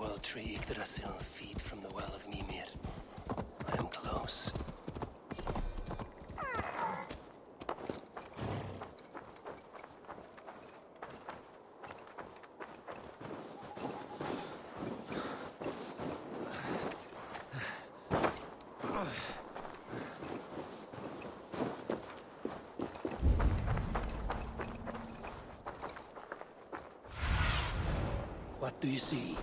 world tree Yggdrasil feed from the well of Ymir. I am close. What do you see?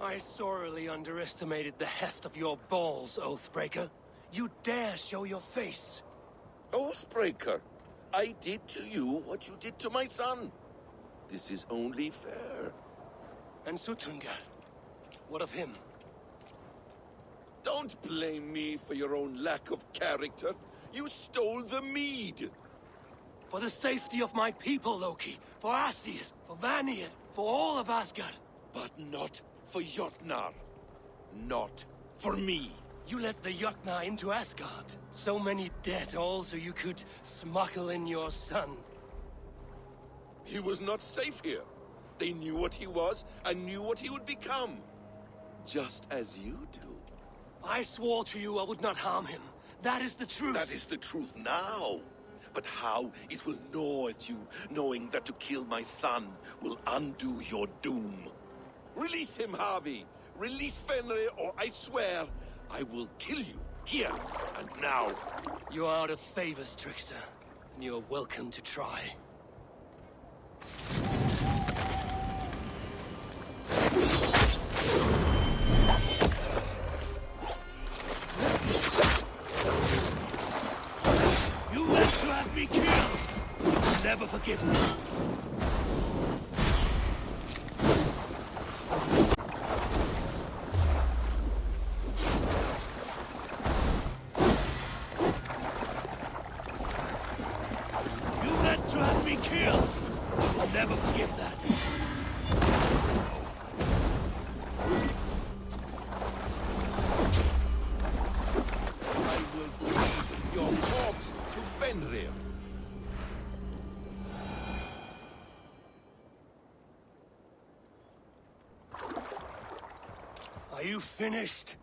I sorely underestimated the heft of your balls, Oathbreaker. You dare show your face! Oathbreaker, I did to you what you did to my son. This is only fair. And Sutungar? What of him? Don't blame me for your own lack of character. You stole the mead. For the safety of my people, Loki. For Asir, for Vanir, for all of Asgard. But not for Jotnar. Not for me. You let the Jotnar into Asgard. So many dead, all so you could smuggle in your son. He was not safe here. They knew what he was and knew what he would become. Just as you do. I swore to you I would not harm him. That is the truth. That is the truth now. But how it will gnaw at you, knowing that to kill my son will undo your doom. Release him, Harvey. Release Fenrir, or I swear, I will kill you, here and now. You are out of favors, trickster. And you're welcome to try. You meant to have me killed! You'll never forgive me. Never forgive that. I will bring your corpse to Fenrir. Are you finished?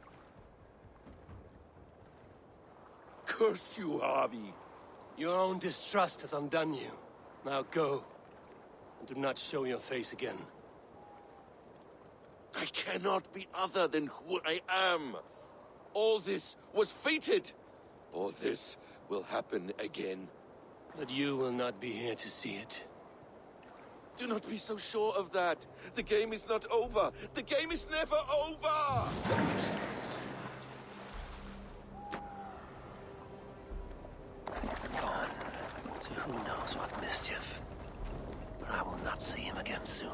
Curse you, Harvey. Your own distrust has undone you. Now go. And do not show your face again. I cannot be other than who I am. All this was fated. All this will happen again. But you will not be here to see it. Do not be so sure of that. The game is not over. The game is never over! Gone to who knows what mischief. But I will not see him again soon.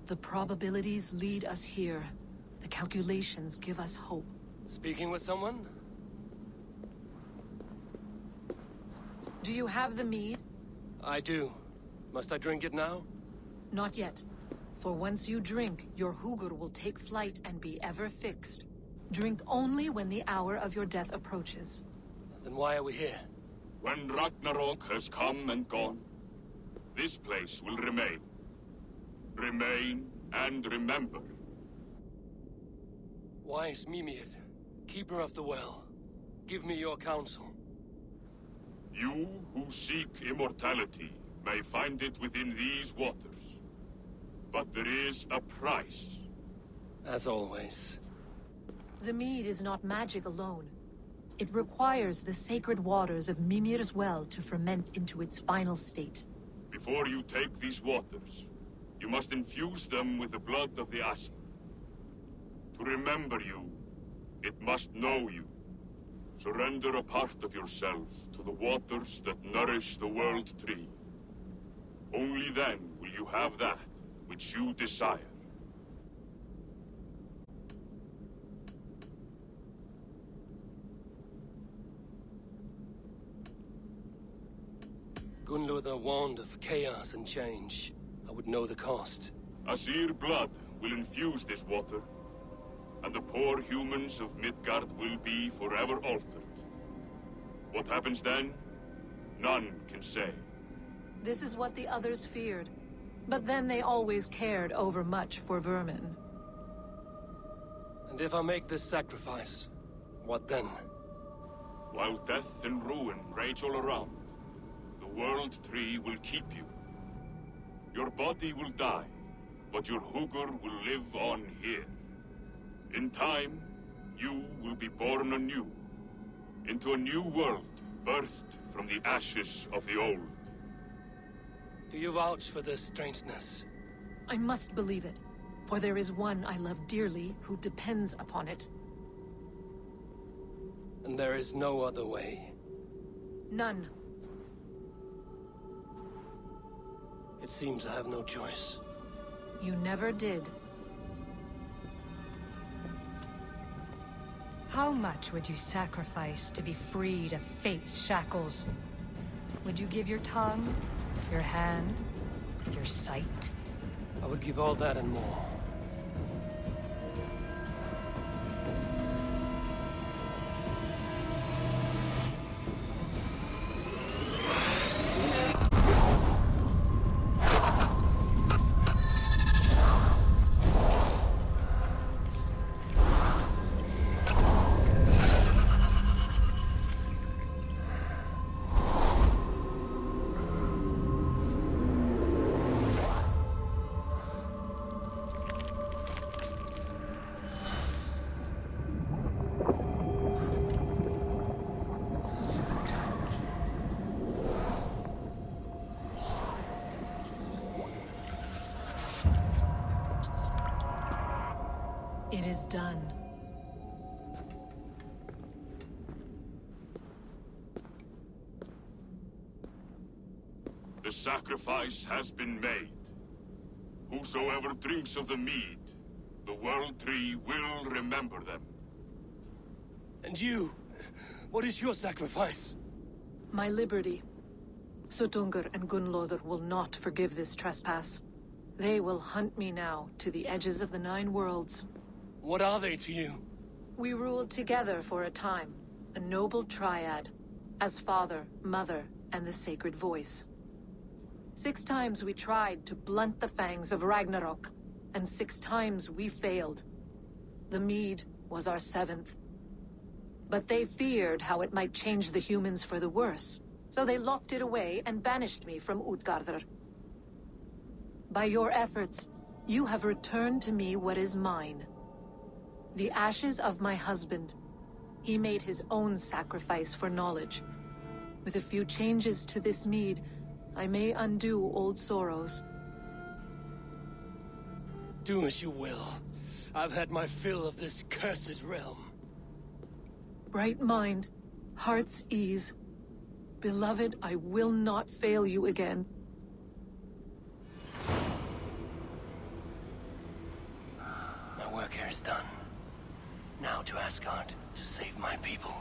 The probabilities lead us here. The calculations give us hope. Speaking with someone? Do you have the mead? I do. Must I drink it now? Not yet. For once you drink, your Hugur will take flight and be ever fixed. Drink only when the hour of your death approaches. Then why are we here? When Ragnarok has come and gone, this place will remain. Remain and remember. Wise Mimir, keeper of the well, give me your counsel. You who seek immortality may find it within these waters. But there is a price. As always. The mead is not magic alone. It requires the sacred waters of Mimir's well to ferment into its final state. Before you take these waters, you must infuse them with the blood of the Asi. To remember you, it must know you. Surrender a part of yourself to the waters that nourish the World Tree. Only then will you have that which you desire. Gunlother warned of chaos and change. I would know the cost. Asir blood will infuse this water, and the poor humans of Midgard will be forever altered. What happens then? None can say. This is what the others feared. But then they always cared overmuch for vermin. And if I make this sacrifice, what then? While death and ruin rage all around, the World Tree will keep you. Your body will die, but your Hugur will live on here. In time, you will be born anew, into a new world, birthed from the ashes of the old. Do you vouch for this strangeness? I must believe it, for there is one I love dearly who depends upon it. And there is no other way. None. It seems I have no choice. You never did. How much would you sacrifice to be freed of fate's shackles? Would you give your tongue, your hand, your sight? I would give all that and more. It is done. The sacrifice has been made. Whosoever drinks of the mead, the World Tree will remember them. And you? What is your sacrifice? My liberty. Suttungr and Gunnlóðr will not forgive this trespass. They will hunt me now to the edges of the 9 worlds. What are they to you? We ruled together for a time, a noble triad, as father, mother, and the sacred voice. 6 times we tried to blunt the fangs of Ragnarok, and 6 times we failed. The mead was our 7th. But they feared how it might change the humans for the worse, so they locked it away and banished me from Utgardr. By your efforts, you have returned to me what is mine. The ashes of my husband. He made his own sacrifice for knowledge. With a few changes to this mead, I may undo old sorrows. Do as you will. I've had my fill of this cursed realm. Bright mind, heart's ease. Beloved, I will not fail you again. My work here is done. Now to ask Asgard to save my people.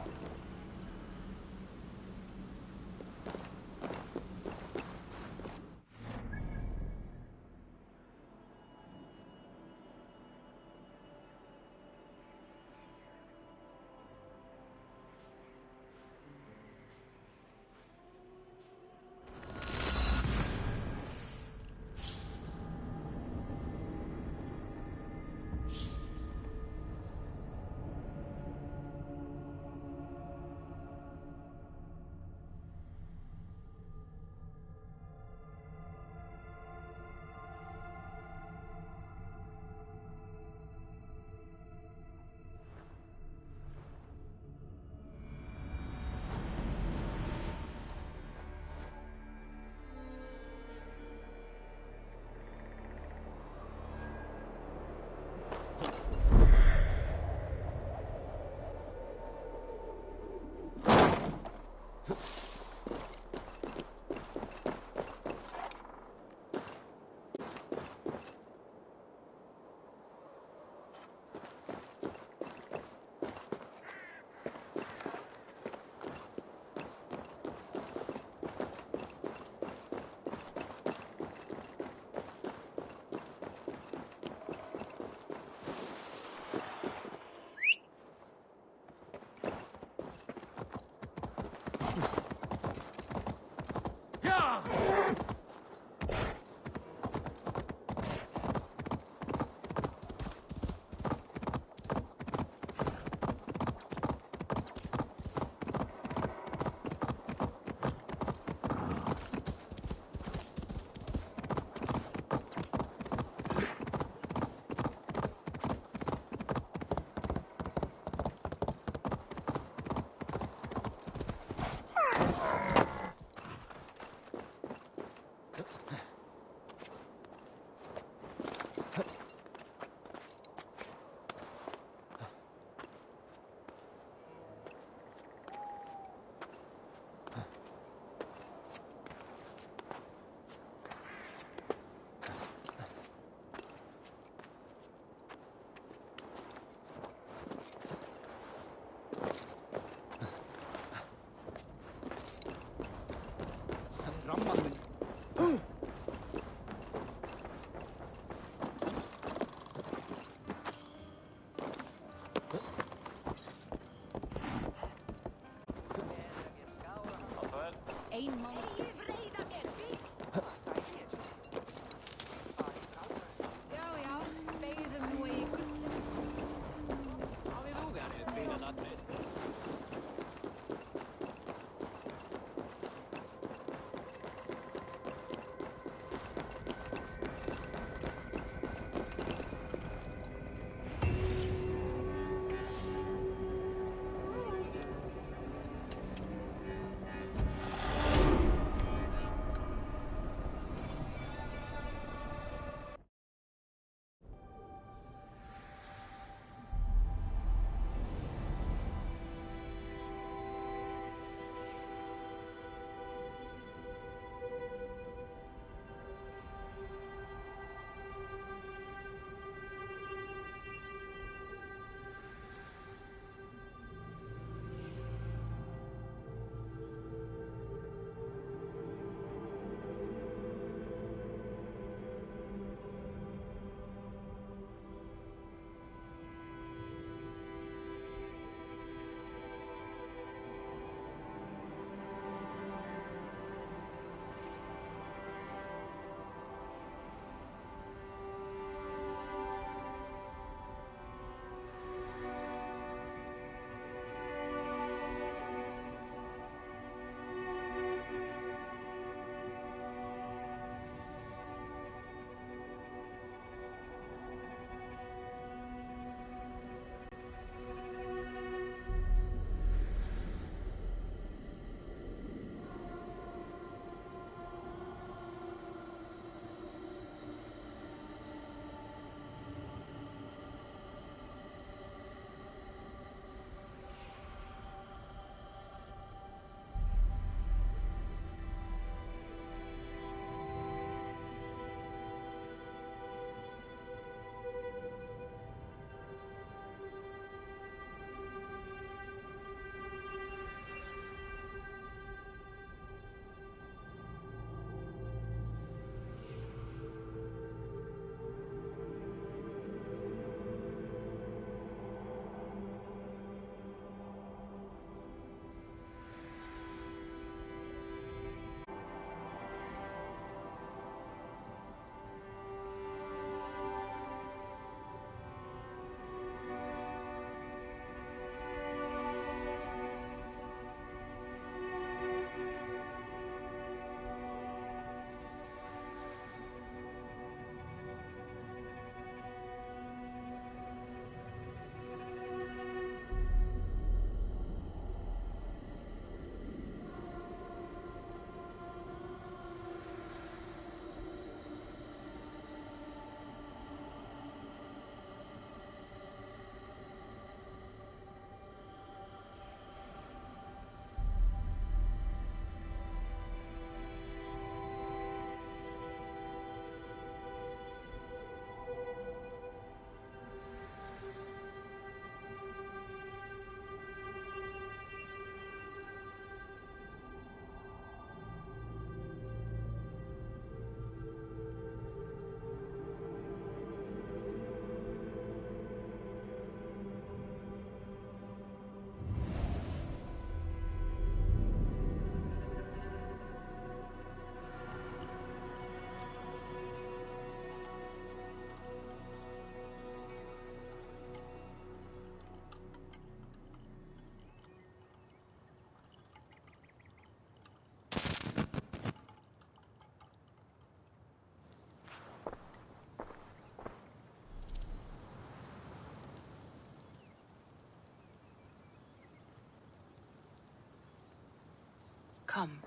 Come,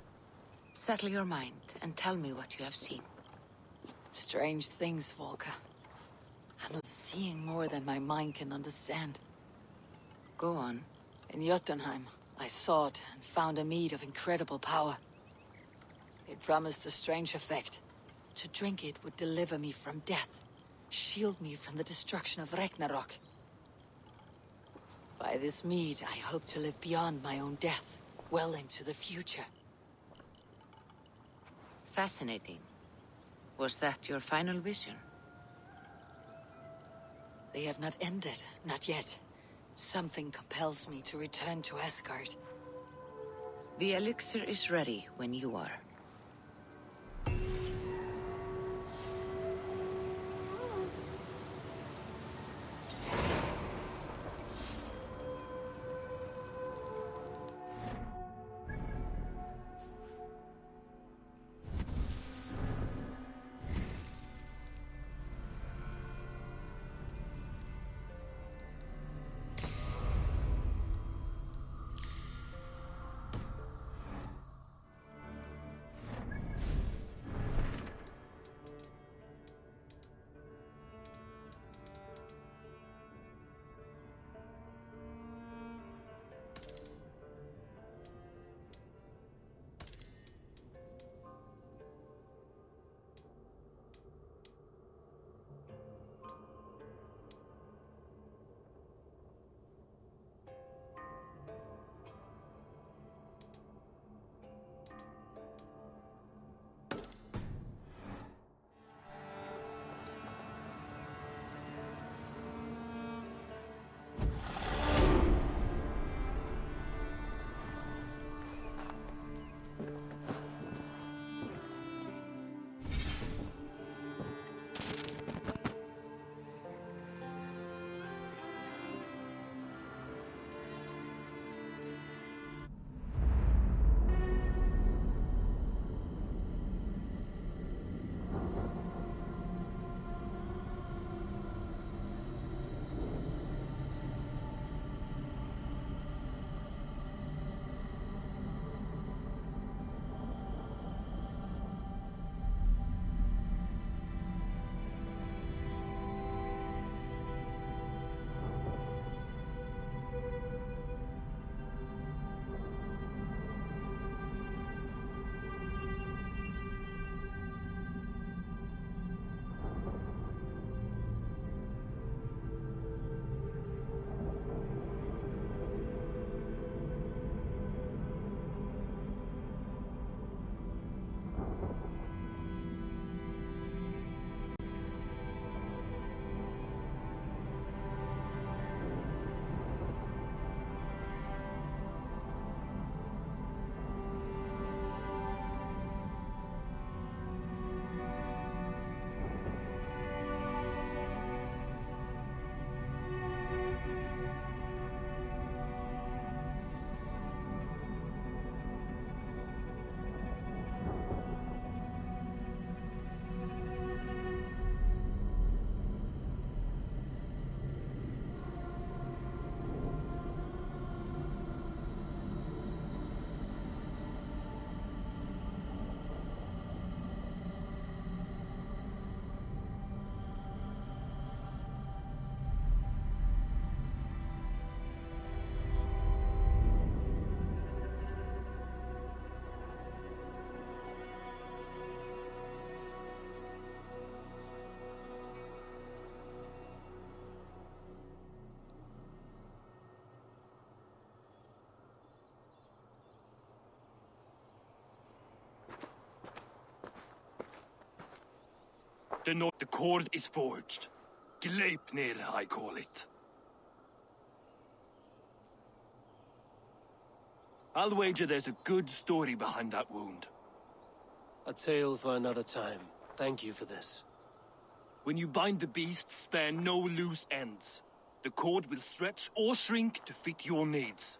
settle your mind and tell me what you have seen. Strange things, Volka. I'm seeing more than my mind can understand. Go on. In Jotunheim, I sought and found a mead of incredible power. It promised a strange effect. To drink it would deliver me from death, shield me from the destruction of Ragnarok. By this mead, I hope to live beyond my own death, well into the future. Fascinating. Was that your final vision? They have not ended, not yet. Something compels me to return to Asgard. The elixir is ready when you are. The cord is forged. Gleipnir, I call it. I'll wager there's a good story behind that wound. A tale for another time. Thank you for this. When you bind the beast, spare no loose ends. The cord will stretch or shrink to fit your needs.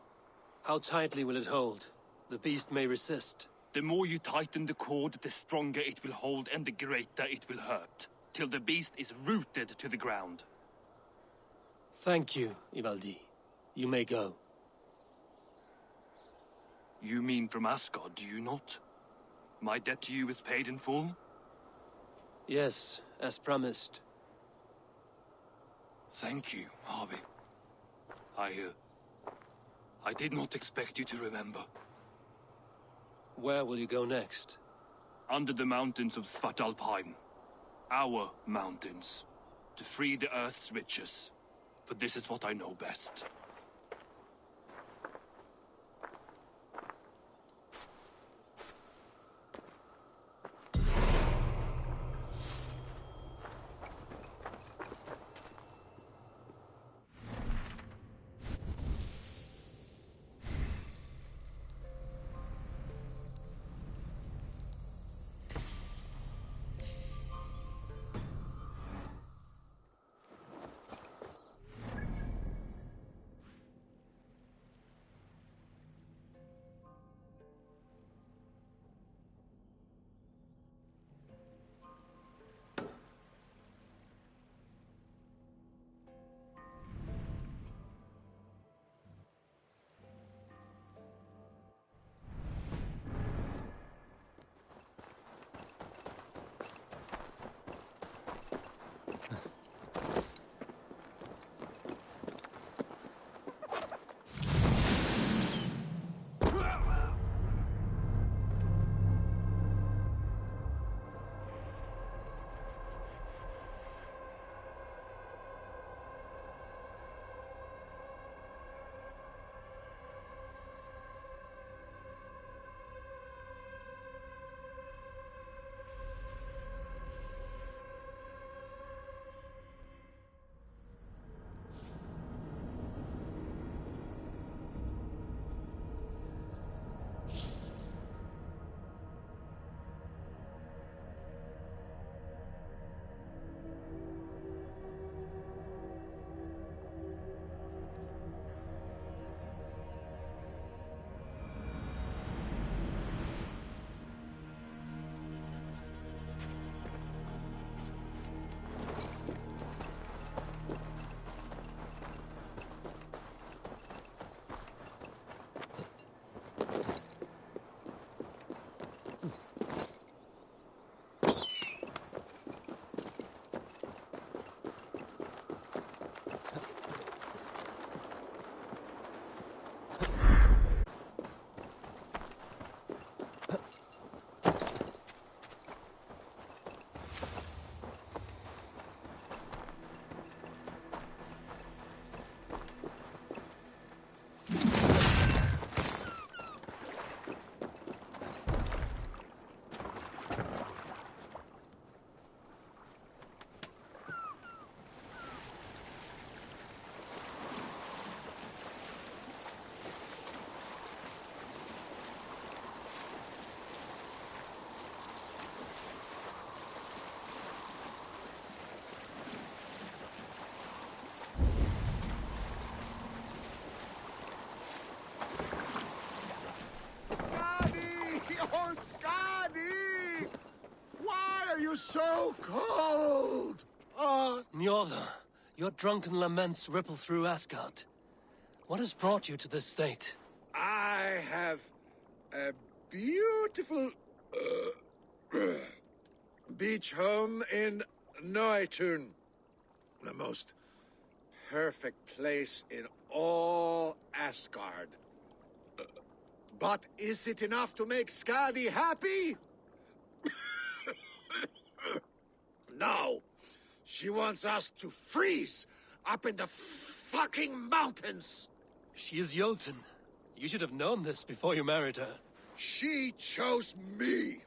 How tightly will it hold? The beast may resist. The more you tighten the cord, the stronger it will hold and the greater it will hurt, till the beast is rooted to the ground. Thank you, Ivaldi. You may go. You mean from Asgard, do you not? My debt to you is paid in full? Yes, as promised. Thank you, Harvey. I did not expect you to remember. Where will you go next? Under the mountains of Svartalfheim. Our mountains. To free the Earth's riches. For this is what I know best. So cold! Oh, Njordr, your drunken laments ripple through Asgard. What has brought you to this state? I have a beautiful beach home in Noitun. The most perfect place in all Asgard. But is it enough to make Skadi happy? No. She wants us to freeze up in the fucking mountains. She is Jotun. You should have known this before you married her. She chose me.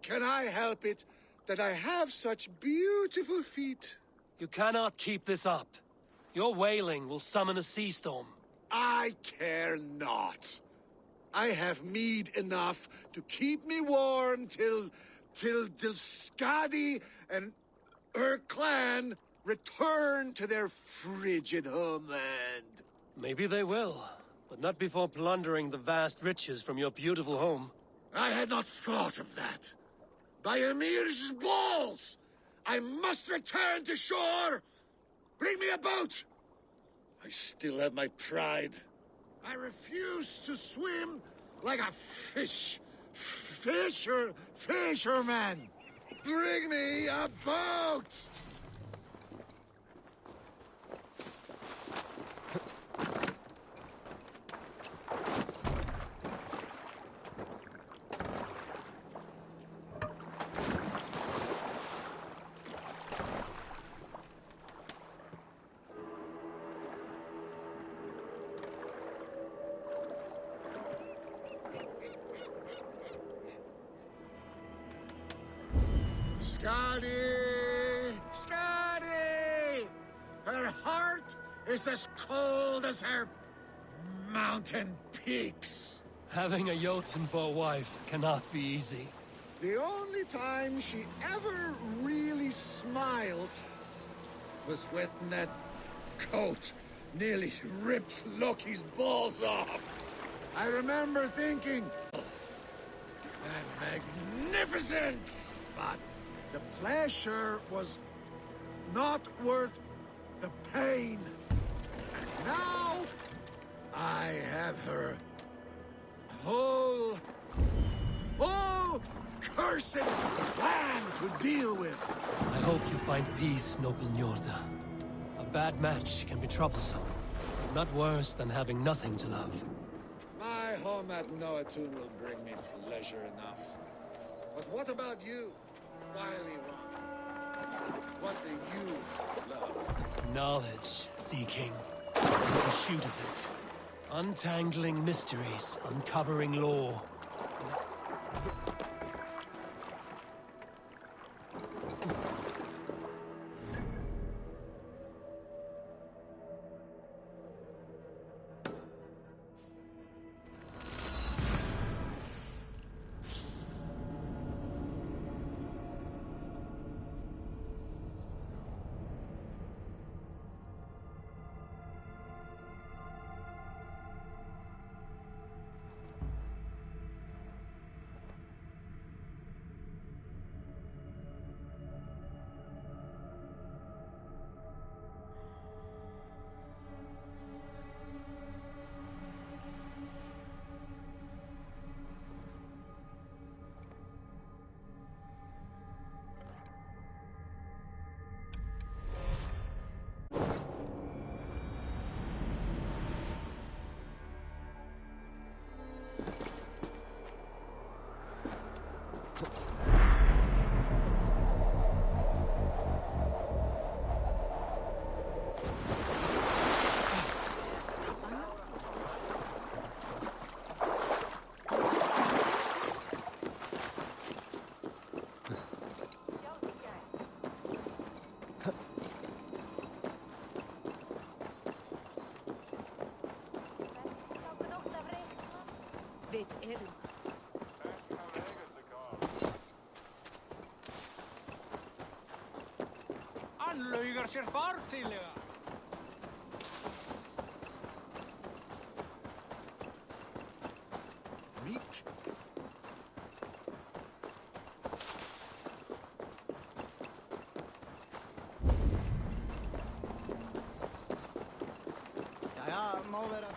Can I help it that I have such beautiful feet? You cannot keep this up. Your wailing will summon a sea storm. I care not. I have mead enough to keep me warm till Skadi and her clan return to their frigid homeland. Maybe they will, but not before plundering the vast riches from your beautiful home. I had not thought of that. By Ymir's balls! I must return to shore! Bring me a boat! I still have my pride. I refuse to swim like a fisherman. Bring me a boat! Scotty! Scotty! Her heart is as cold as her mountain peaks. Having a Jotun for a wife cannot be easy. The only time she ever really smiled was when that coat nearly ripped Loki's balls off. I remember thinking, that magnificence! But the pleasure was not worth the pain. And now, I have her whole cursed plan to deal with. I hope you find peace, noble Njorda. A bad match can be troublesome, but not worse than having nothing to love. My home at Noatun will bring me pleasure enough. But what about you, wily one? What do you love? Knowledge seeking. The pursuit of it. Untangling mysteries, uncovering lore. Hann laugar sér fartilega. Reek? Jæja, má vera.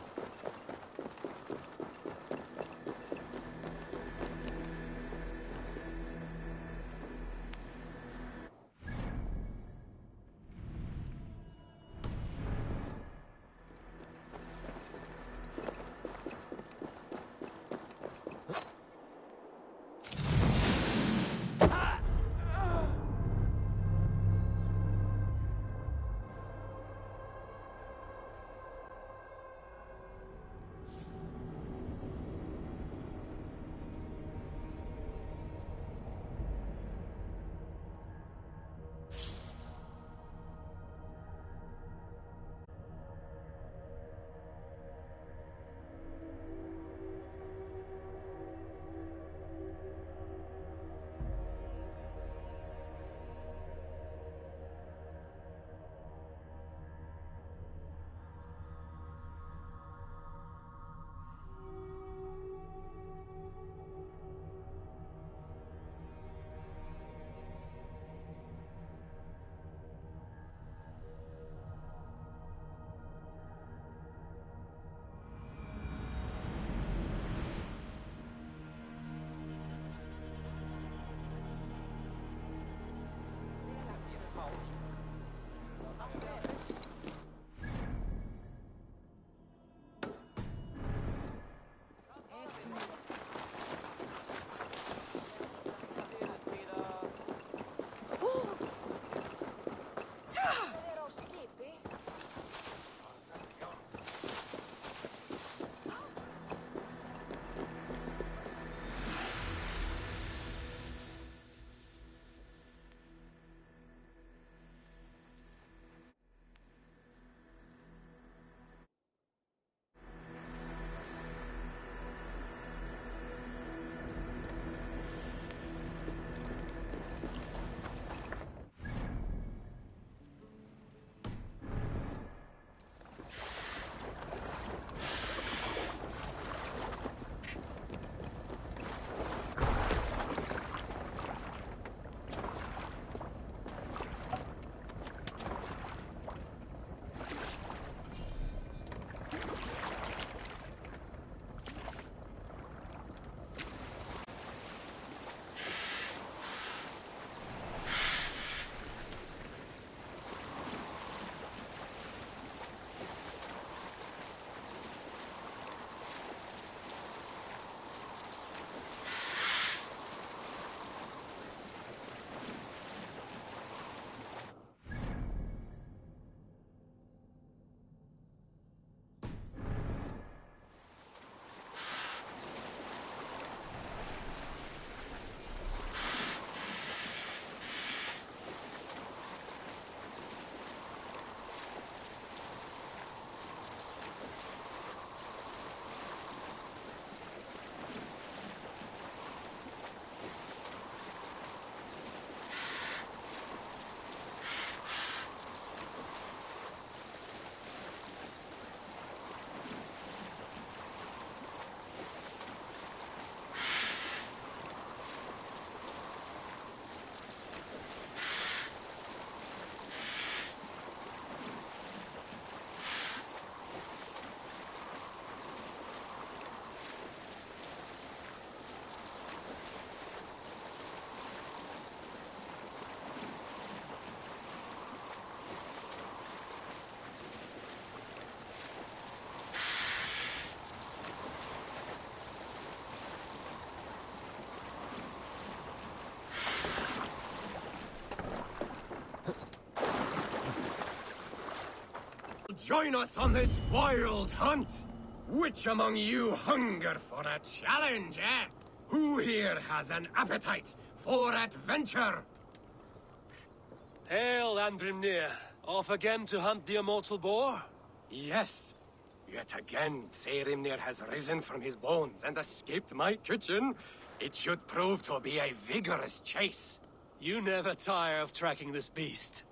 join us on this wild hunt? Which among you hunger for a challenge, eh? Who here has an appetite for adventure? Hail, Andrimnir. Off again to hunt the immortal boar? Yes. Yet again, Sarimnir has risen from his bones and escaped my kitchen. It should prove to be a vigorous chase. You never tire of tracking this beast.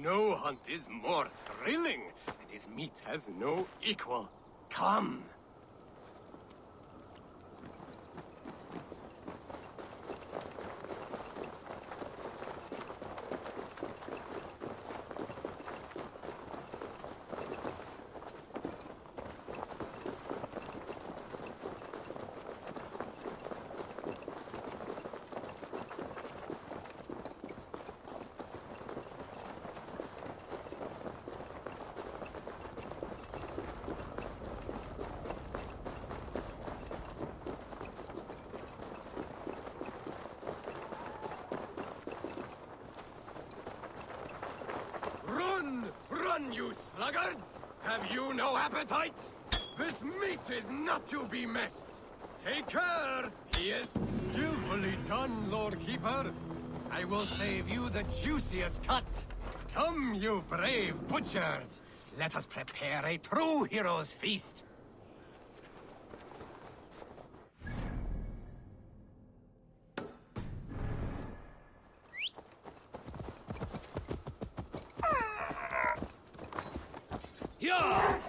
No hunt is more thrilling, and his meat has no equal. Come. Run, you sluggards! Have you no appetite? This meat is not to be missed. Take care! He is skillfully done, Lord Keeper. I will save you the juiciest cut. Come, you brave butchers. Let us prepare a true hero's feast. Yeah!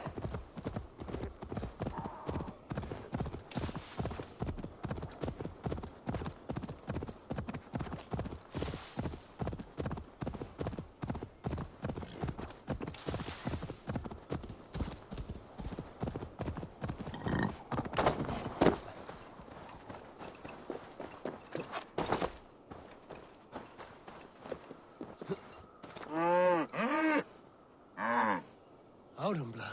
Audumbla,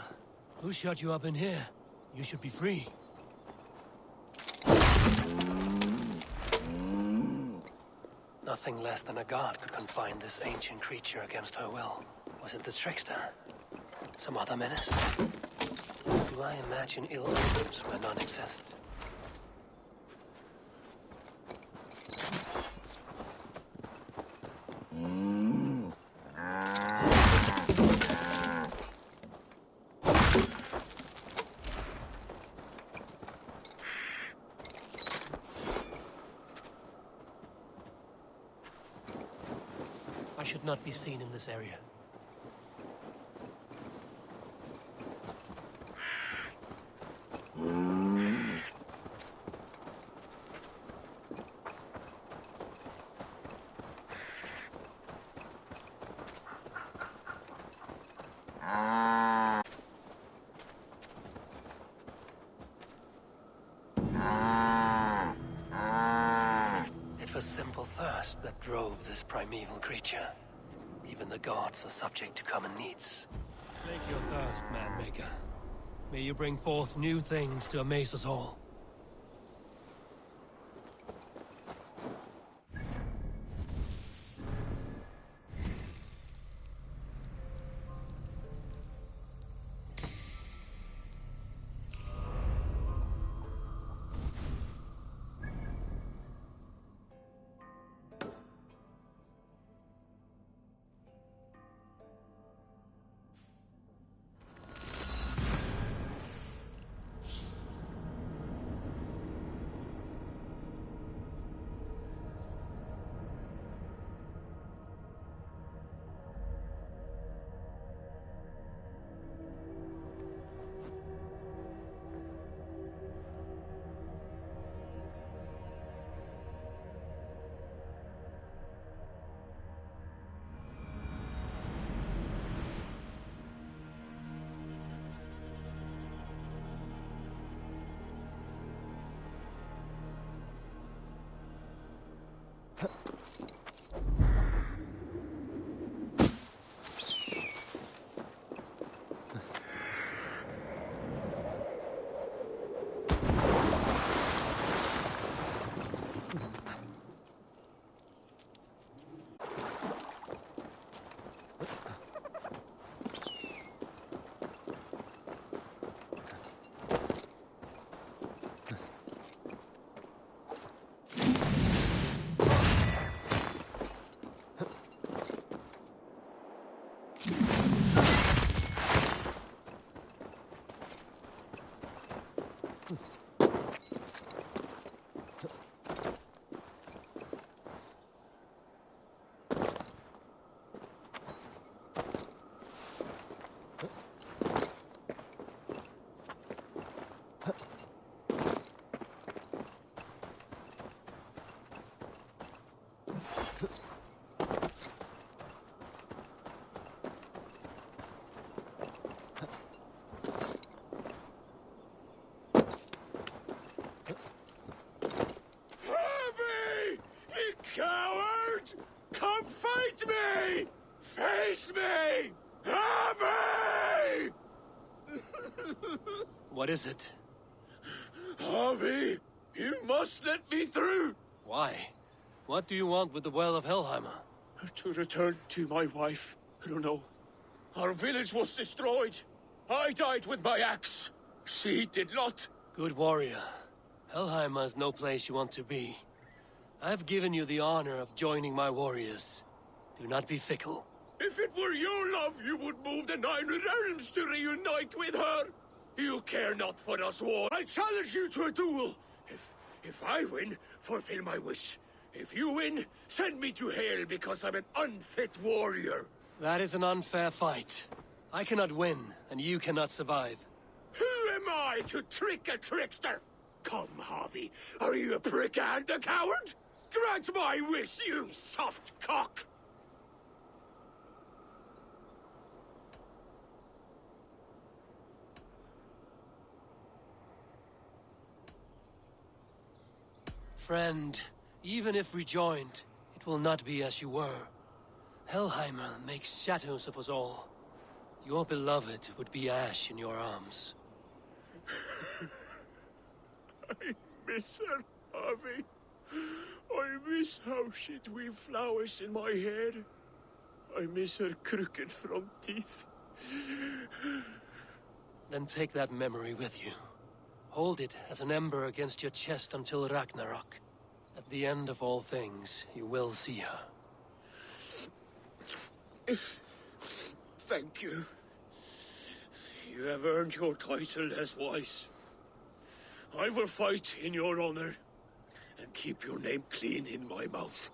who shut you up in here? You should be free. Nothing less than a god could confine this ancient creature against her will. Was it the trickster? Some other menace? Do I imagine ill omens where none exists? I should not be seen in this area. It was simple thirst that drove this primeval creature. Even the gods are subject to common needs. Slake your thirst, man-maker. May you bring forth new things to amaze us all. Meet me! Face me! Harvey! What is it? Harvey, you must let me through! Why? What do you want with the Well of Helheimer? To return to my wife. I don't know. Our village was destroyed. I died with my axe. She did not. Good warrior. Helheimer is no place you want to be. I've given you the honor of joining my warriors. Do not be fickle. If it were your love, you would move the 9 realms to reunite with her. You care not for us war. I challenge you to a duel. If I win, fulfill my wish. If you win, send me to hell because I'm an unfit warrior. That is an unfair fight. I cannot win, and you cannot survive. Who am I to trick a trickster? Come, Harvey. Are you a prick and a coward? Grant my wish, you soft cock! Friend, even if rejoined, it will not be as you were. Helheimer makes shadows of us all. Your beloved would be ash in your arms. I miss her, Harvey. I miss how she'd weave flowers in my hair. I miss her crooked front teeth. Then take that memory with you. Hold it as an ember against your chest until Ragnarok. At the end of all things, you will see her. Thank you. You have earned your title as wise. I will fight in your honor and keep your name clean in my mouth.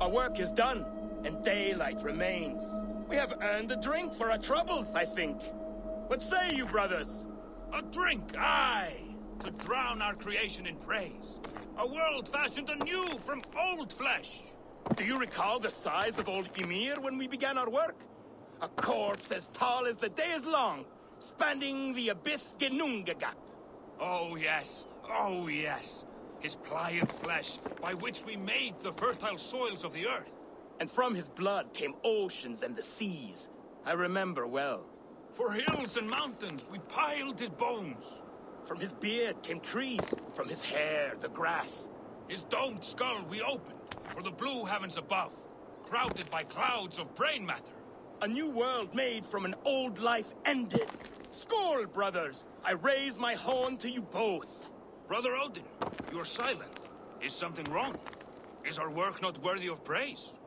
Our work is done, and daylight remains. We have earned a drink for our troubles, I think. What say you, brothers? A drink, aye! To drown our creation in praise. A world fashioned anew from old flesh. Do you recall the size of old Ymir when we began our work? A corpse as tall as the day is long, spanning the abyss Genungagap. Oh yes, oh yes. His pliant flesh, by which we made the fertile soils of the earth. And from his blood came oceans and the seas. I remember well. For hills and mountains, we piled his bones. From his beard came trees, from his hair, the grass. His domed skull we opened, for the blue heavens above, crowded by clouds of brain matter. A new world made from an old life ended. Skål, brothers! I raise my horn to you both. Brother Odin, you are silent. Is something wrong? Is our work not worthy of praise?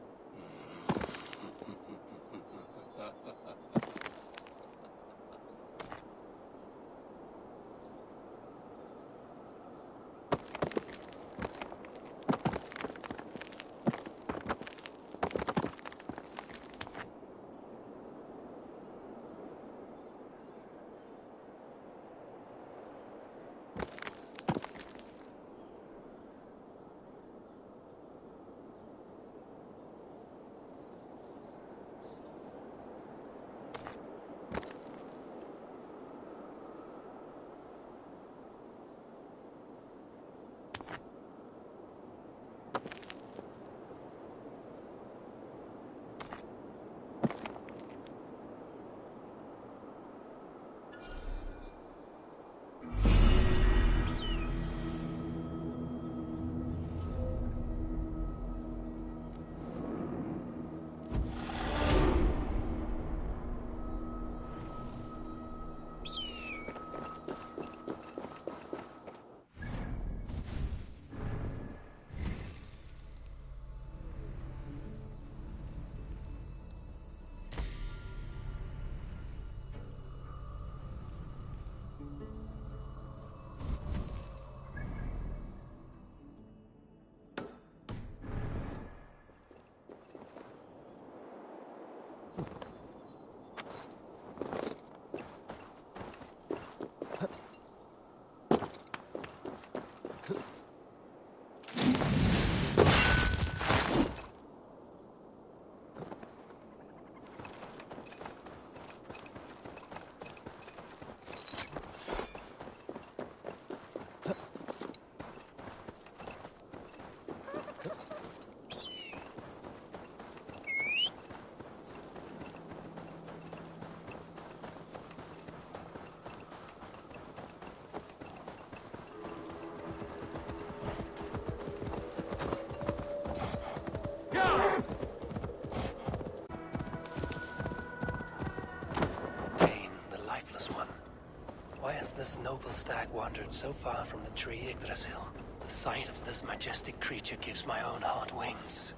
this noble stag wandered so far from the tree Yggdrasil? The sight of this majestic creature gives my own heart wings.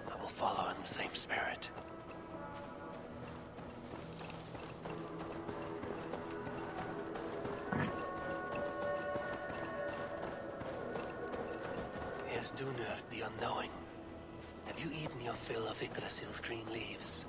I will follow in the same spirit. Here's Dunur, the unknowing. Have you eaten your fill of Yggdrasil's green leaves?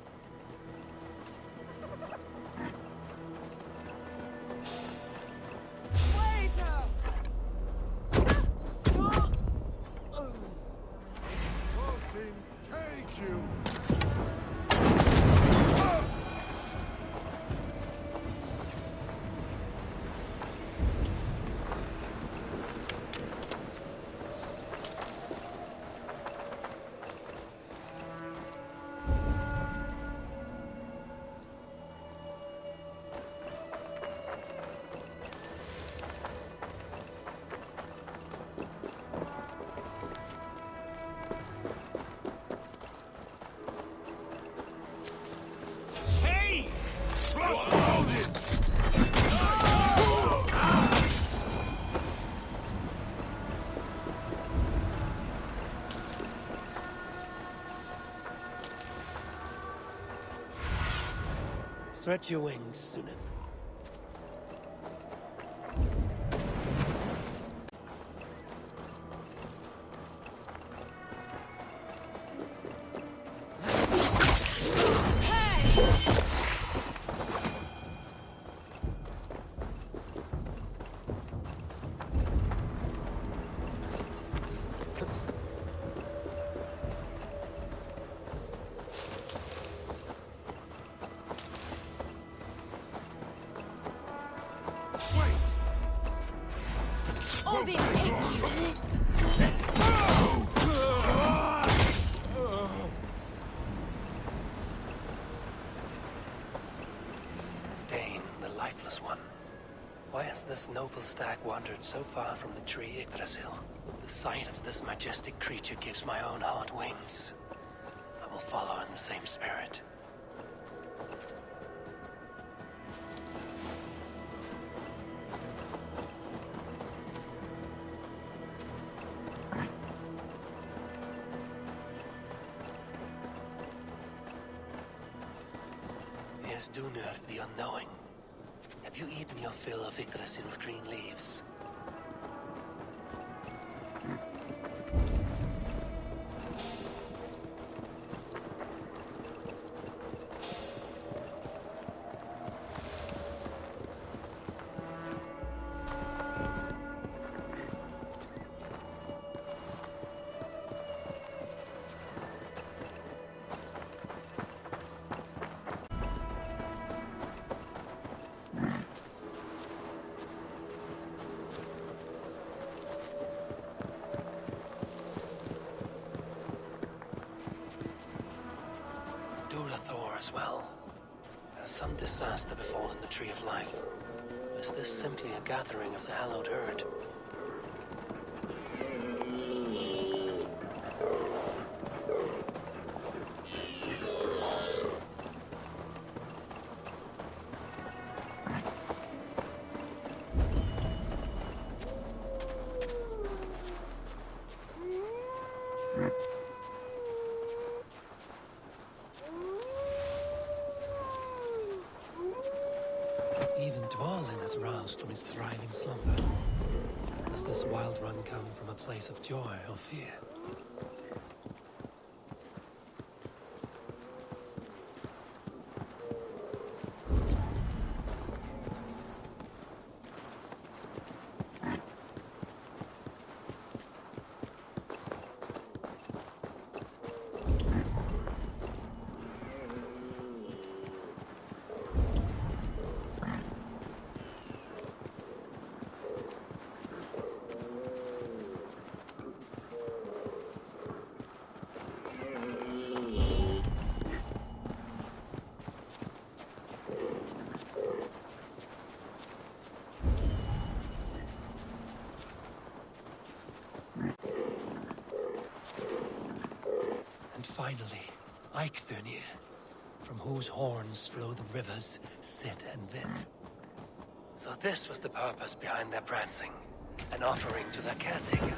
Stretch your wings, Sunan. This noble stag wandered so far from the tree Yggdrasil. The sight of this majestic creature gives my own heart wings. I will follow in the same spirit. Here's Dunur, the unknowing. Have you eaten your fill of Yggdrasil's green leaves? As well. Has some disaster befallen the Tree of Life? Or is this simply a gathering of the hallowed herd? From his thriving slumber. Does this wild run come from a place of joy or fear? Finally, Eikthirnir, from whose horns flow the rivers Sid and Vit. So this was the purpose behind their prancing. An offering to their caretaker.